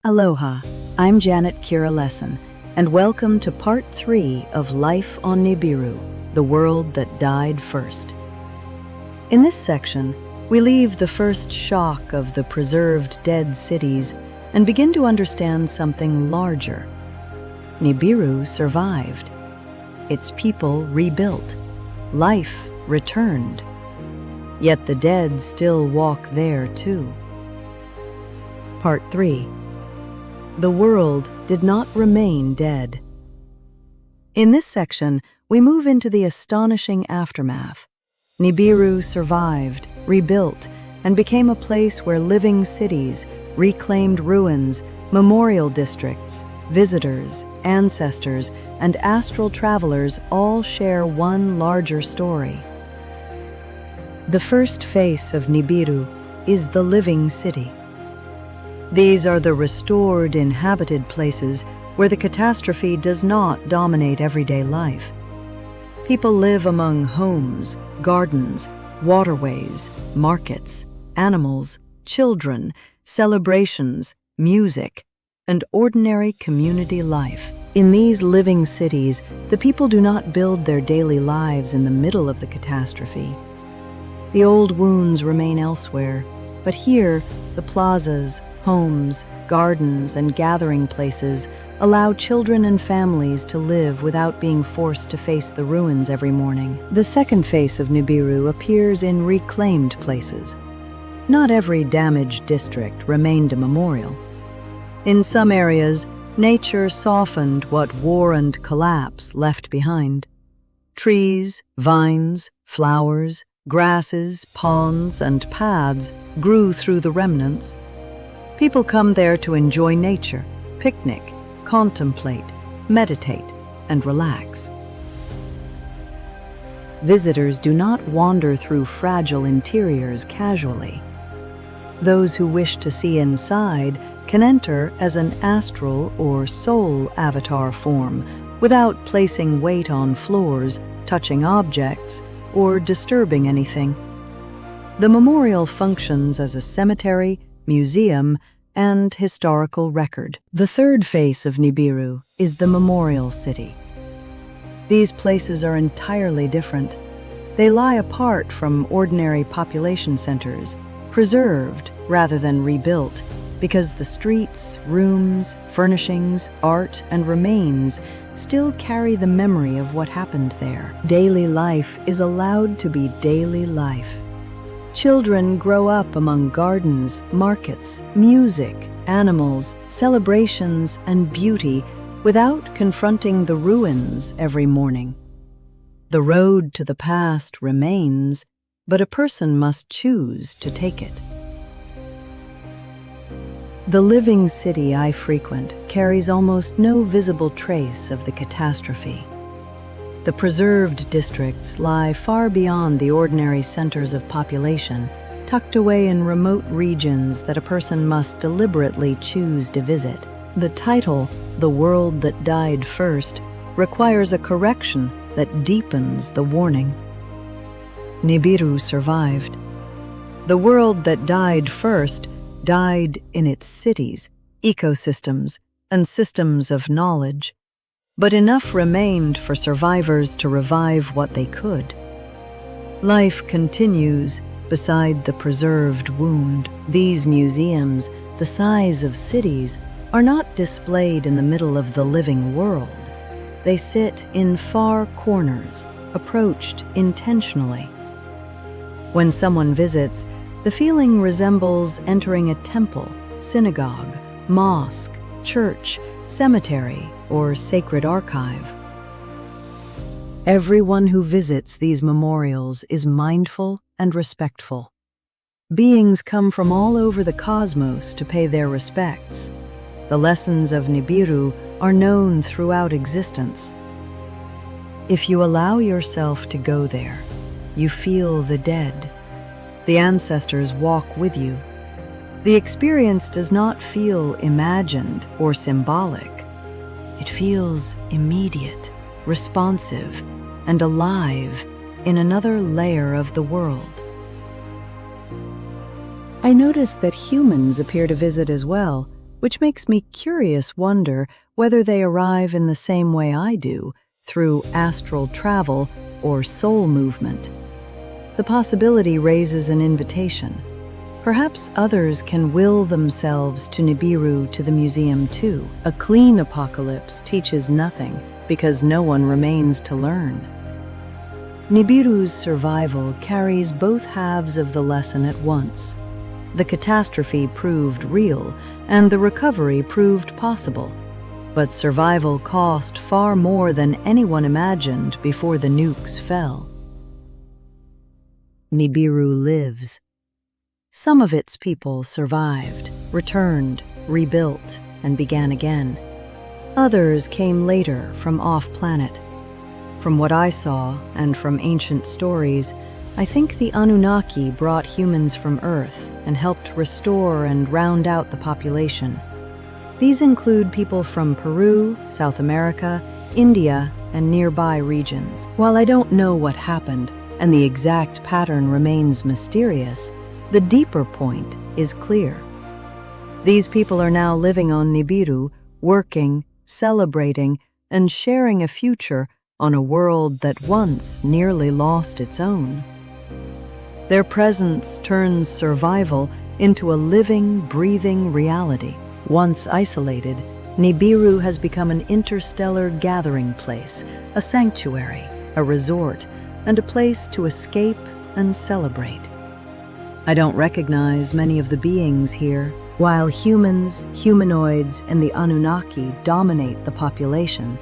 Aloha, I'm Kira Lessin, and welcome to Part 3 of Life on Nibiru, the world that died first. In this section, we leave the first shock of the preserved dead cities and begin to understand something larger. Nibiru survived. Its people rebuilt. Life returned. Yet the dead still walk there too. Part 3. The world did not remain dead. In this section, we move into the astonishing aftermath. Nibiru survived, rebuilt, and became a place where living cities, reclaimed ruins, memorial districts, visitors, ancestors, and astral travelers all share one larger story. The first face of Nibiru is the living city. These are the restored, inhabited places where the catastrophe does not dominate everyday life. People live among homes, gardens, waterways, markets, animals, children, celebrations, music, and ordinary community life. In these living cities, the people do not build their daily lives in the middle of the catastrophe. The old wounds remain elsewhere, but here, the plazas, homes, gardens, and gathering places allow children and families to live without being forced to face the ruins every morning. The second face of Nibiru appears in reclaimed places. Not every damaged district remained a memorial. In some areas, nature softened what war and collapse left behind. Trees, vines, flowers, grasses, ponds, and paths grew through the remnants. People come there to enjoy nature, picnic, contemplate, meditate, and relax. Visitors do not wander through fragile interiors casually. Those who wish to see inside can enter as an astral or soul avatar form without placing weight on floors, touching objects, or disturbing anything. The memorial functions as a cemetery, museum, and historical record. The third face of Nibiru is the memorial city. These places are entirely different. They lie apart from ordinary population centers, preserved rather than rebuilt, because the streets, rooms, furnishings, art, and remains still carry the memory of what happened there. Daily life is allowed to be daily life. Children grow up among gardens, markets, music, animals, celebrations, and beauty without confronting the ruins every morning. The road to the past remains, but a person must choose to take it. The living city I frequent carries almost no visible trace of the catastrophe. The preserved districts lie far beyond the ordinary centers of population, tucked away in remote regions that a person must deliberately choose to visit. The title, "The World That Died First," requires a correction that deepens the warning. Nibiru survived. The world that died first died in its cities, ecosystems, and systems of knowledge. But enough remained for survivors to revive what they could. Life continues beside the preserved wound. These museums, the size of cities, are not displayed in the middle of the living world. They sit in far corners, approached intentionally. When someone visits, the feeling resembles entering a temple, synagogue, mosque, church, cemetery, or sacred archive. Everyone who visits these memorials is mindful and respectful. Beings come from all over the cosmos to pay their respects. The lessons of Nibiru are known throughout existence. If you allow yourself to go there, you feel the dead. The ancestors walk with you. The experience does not feel imagined or symbolic. It feels immediate, responsive, and alive in another layer of the world. I noticed that humans appear to visit as well, which makes me wonder whether they arrive in the same way I do, through astral travel or soul movement. The possibility raises an invitation. Perhaps others can will themselves to Nibiru, to the museum too. A clean apocalypse teaches nothing because no one remains to learn. Nibiru's survival carries both halves of the lesson at once. The catastrophe proved real, and the recovery proved possible. But survival cost far more than anyone imagined before the nukes fell. Nibiru lives. Some of its people survived, returned, rebuilt, and began again. Others came later from off-planet. From what I saw, and from ancient stories, I think the Anunnaki brought humans from Earth and helped restore and round out the population. These include people from Peru, South America, India, and nearby regions. While I don't know what happened, and the exact pattern remains mysterious, the deeper point is clear. These people are now living on Nibiru, working, celebrating, and sharing a future on a world that once nearly lost its own. Their presence turns survival into a living, breathing reality. Once isolated, Nibiru has become an interstellar gathering place, a sanctuary, a resort, and a place to escape and celebrate. I don't recognize many of the beings here. While humans, humanoids, and the Anunnaki dominate the population,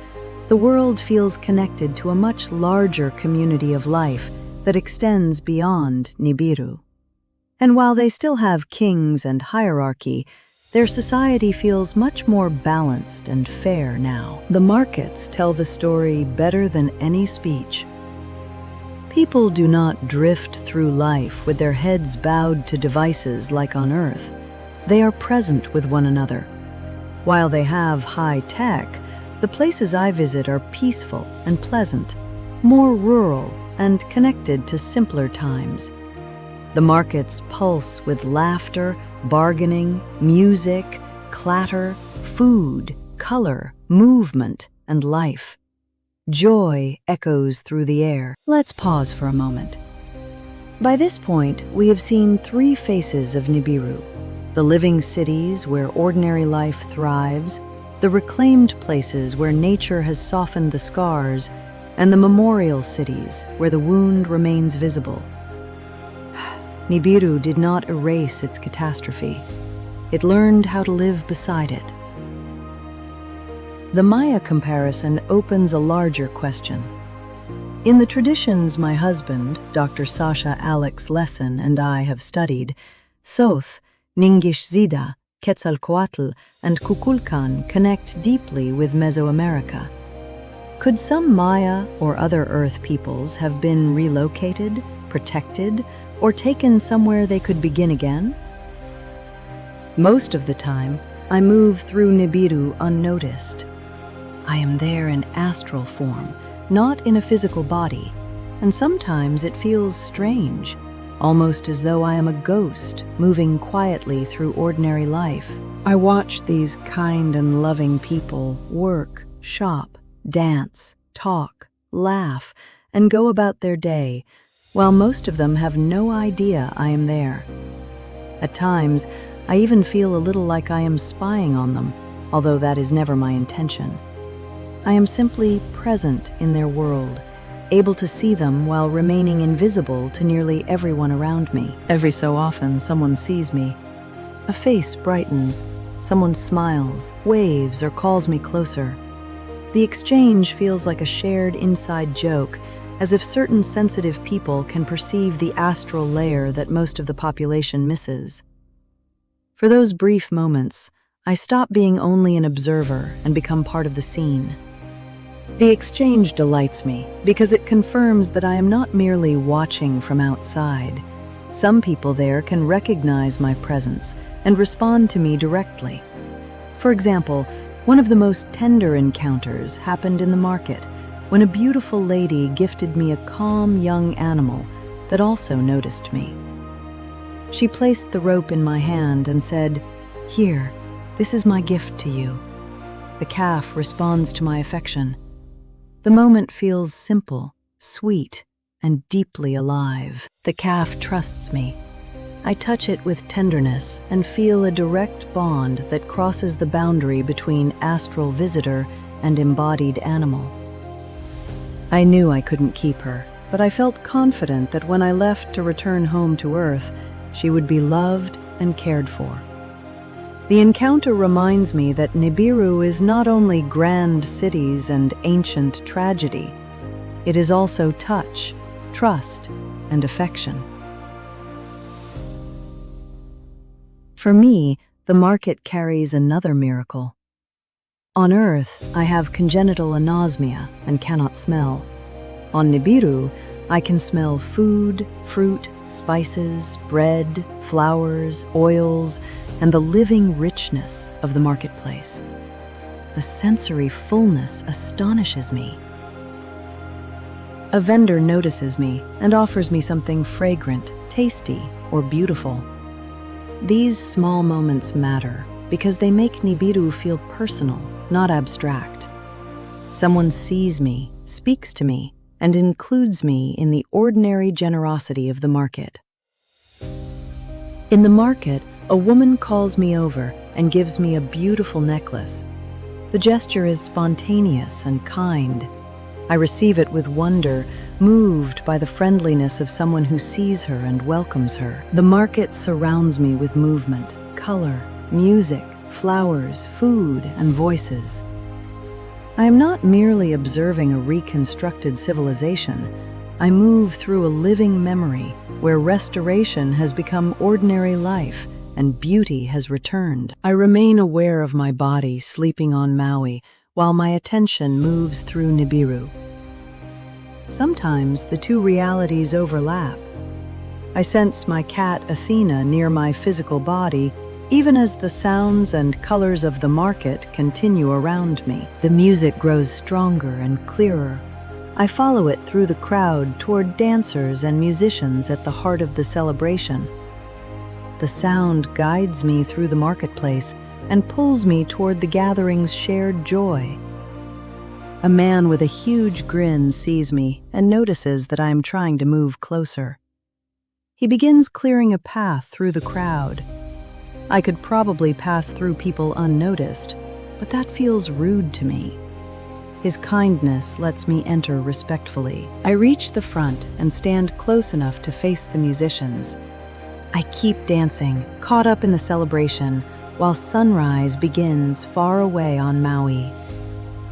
the world feels connected to a much larger community of life that extends beyond Nibiru. And while they still have kings and hierarchy, their society feels much more balanced and fair now. The markets tell the story better than any speech. People do not drift through life with their heads bowed to devices like on Earth. They are present with one another. While they have high tech, the places I visit are peaceful and pleasant, more rural and connected to simpler times. The markets pulse with laughter, bargaining, music, clatter, food, color, movement, and life. Joy echoes through the air. Let's pause for a moment. By this point, we have seen three faces of Nibiru: the living cities where ordinary life thrives, the reclaimed places where nature has softened the scars, and the memorial cities where the wound remains visible. Nibiru did not erase its catastrophe. It learned how to live beside it. The Maya comparison opens a larger question. In the traditions my husband, Dr. Sasha Alex Lessin, and I have studied, Thoth, Ningishzida, Quetzalcoatl, and Kukulkan connect deeply with Mesoamerica. Could some Maya or other Earth peoples have been relocated, protected, or taken somewhere they could begin again? Most of the time, I move through Nibiru unnoticed. I am there in astral form, not in a physical body, and sometimes it feels strange, almost as though I am a ghost moving quietly through ordinary life. I watch these kind and loving people work, shop, dance, talk, laugh, and go about their day, while most of them have no idea I am there. At times, I even feel a little like I am spying on them, although that is never my intention. I am simply present in their world, able to see them while remaining invisible to nearly everyone around me. Every so often, someone sees me. A face brightens, someone smiles, waves, or calls me closer. The exchange feels like a shared inside joke, as if certain sensitive people can perceive the astral layer that most of the population misses. For those brief moments, I stop being only an observer and become part of the scene. The exchange delights me because it confirms that I am not merely watching from outside. Some people there can recognize my presence and respond to me directly. For example, one of the most tender encounters happened in the market, when a beautiful lady gifted me a calm young animal that also noticed me. She placed the rope in my hand and said, "Here, This is my gift to you." The calf responds to my affection. The moment feels simple, sweet, and deeply alive. The calf trusts me. I touch it with tenderness and feel a direct bond that crosses the boundary between astral visitor and embodied animal. I knew I couldn't keep her, but I felt confident that when I left to return home to Earth, she would be loved and cared for. The encounter reminds me that Nibiru is not only grand cities and ancient tragedy, it is also touch, trust, and affection. For me, the market carries another miracle. On Earth, I have congenital anosmia and cannot smell. On Nibiru, I can smell food, fruit, spices, bread, flowers, oils, and the living richness of the marketplace. The sensory fullness astonishes me. A vendor notices me and offers me something fragrant, tasty, or beautiful. These small moments matter because they make Nibiru feel personal, not abstract. Someone sees me, speaks to me, and includes me in the ordinary generosity of the market. In the market, a woman calls me over and gives me a beautiful necklace. The gesture is spontaneous and kind. I receive it with wonder, moved by the friendliness of someone who sees her and welcomes her. The market surrounds me with movement, color, music, flowers, food, and voices. I am not merely observing a reconstructed civilization. I move through a living memory where restoration has become ordinary life and beauty has returned. I remain aware of my body sleeping on Maui while my attention moves through Nibiru. Sometimes the two realities overlap. I sense my cat Athena near my physical body, even as the sounds and colors of the market continue around me. The music grows stronger and clearer. I follow it through the crowd toward dancers and musicians at the heart of the celebration. The sound guides me through the marketplace and pulls me toward the gathering's shared joy. A man with a huge grin sees me and notices that I am trying to move closer. He begins clearing a path through the crowd. I could probably pass through people unnoticed, but that feels rude to me. His kindness lets me enter respectfully. I reach the front and stand close enough to face the musicians. I keep dancing, caught up in the celebration, while sunrise begins far away on Maui.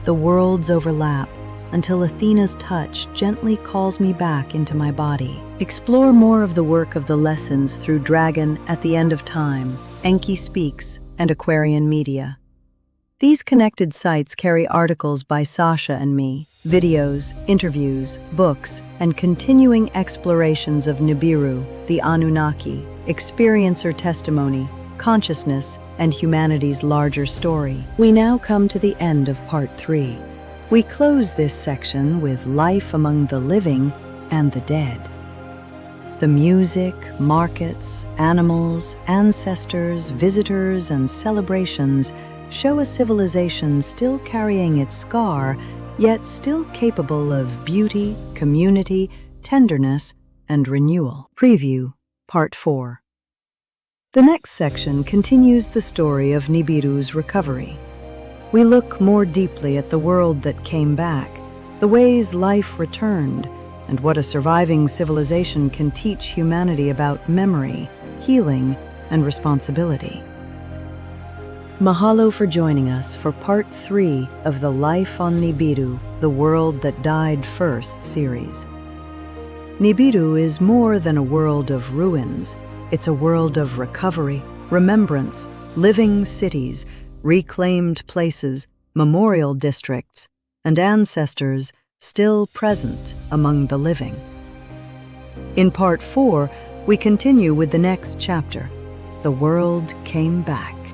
The worlds overlap until Athena's touch gently calls me back into my body. Explore more of the work of the Lessins through Dragon at the End of Time, Enki Speaks, and Aquarian Media. These connected sites carry articles by Sasha and me, videos, interviews, books, and continuing explorations of Nibiru, the Anunnaki, experiencer testimony, consciousness, and humanity's larger story. We now come to the end of Part 3. We close this section with life among the living and the dead. The music, markets, animals, ancestors, visitors, and celebrations show a civilization still carrying its scar, yet still capable of beauty, community, tenderness, and renewal. Preview, Part 4. The next section continues the story of Nibiru's recovery. We look more deeply at the world that came back, the ways life returned, and what a surviving civilization can teach humanity about memory, healing, and responsibility. Mahalo for joining us for Part 3 of the Life on Nibiru, the World That Died First series. Nibiru is more than a world of ruins. It's a world of recovery, remembrance, living cities, reclaimed places, memorial districts, and ancestors still present among the living. In Part 4, we continue with the next chapter, The World Came Back.